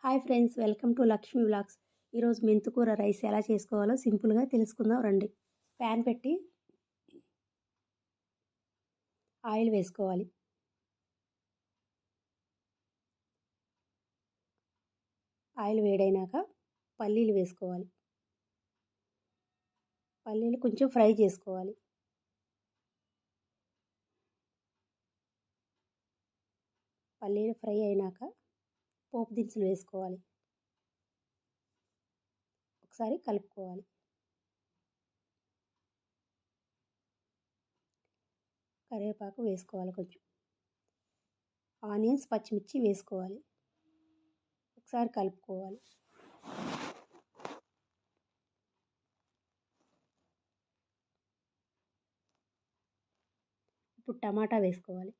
Hi friends, welcome to Lakshmi vlogs. ఈరోజు మెంతుకూర rice ఎలా చేసుకోవాలో సింపుల్గా తెలుసుకుందాం రండి. ప్యాన్ పెట్టి ఆయిల్ వేసుకోవాలి. ఆయిల్ వేడైనాక పల్లీలు వేసుకోవాలి. పల్లీలు కొంచెం ఫ్రై చేసుకోవాలి. పల్లీలు ఫ్రై అయినాక పోపు దినుసులు వేసుకోవాలి. ఒకసారి కలుపుకోవాలి. కరివేపాకు వేసుకోవాలి. కొంచెం ఆనియన్స్, పచ్చిమిర్చి వేసుకోవాలి. ఒకసారి కలుపుకోవాలి. ఇప్పుడు టమాటా వేసుకోవాలి.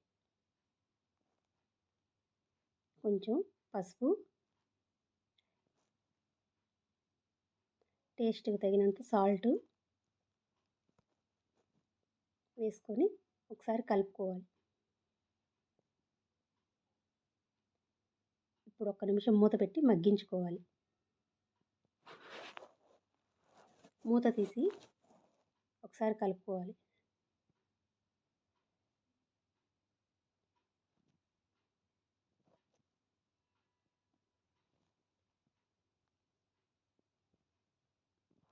కొంచెం పసుపు, టేస్ట్కి తగినంత సాల్ట్ వేసుకొని ఒకసారి కలుపుకోవాలి. ఇప్పుడు 1 నిమిషం మూత పెట్టి మగ్గించుకోవాలి. మూత తీసి ఒకసారి కలుపుకోవాలి.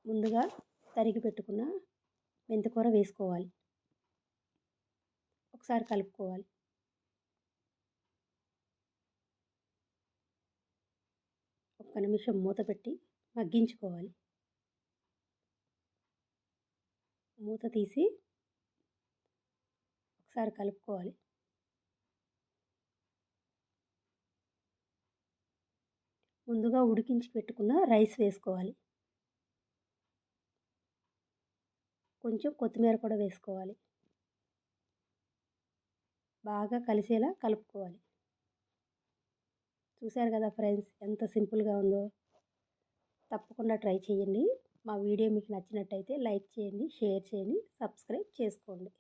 ముందుగా తరిగి పెట్టుకున్న మెంతికూర వేసుకోవాలి. ఒకసారి కలుపుకోవాలి. ఒక్క నిమిషం మూత పెట్టి మగ్గించుకోవాలి. మూత తీసి ఒకసారి కలుపుకోవాలి. ముందుగా ఉడికించి పెట్టుకున్న రైస్ వేసుకోవాలి. కొంచెం కొత్తిమీర కూడా వేసుకోవాలి. బాగా కలిసేలా కలుపుకోవాలి. చూశారు కదా ఫ్రెండ్స్, ఎంత సింపుల్గా ఉందో. తప్పకుండా ట్రై చేయండి. మా వీడియో మీకు నచ్చినట్టయితే లైక్ చేయండి, షేర్ చేయండి, సబ్స్క్రైబ్ చేసుకోండి.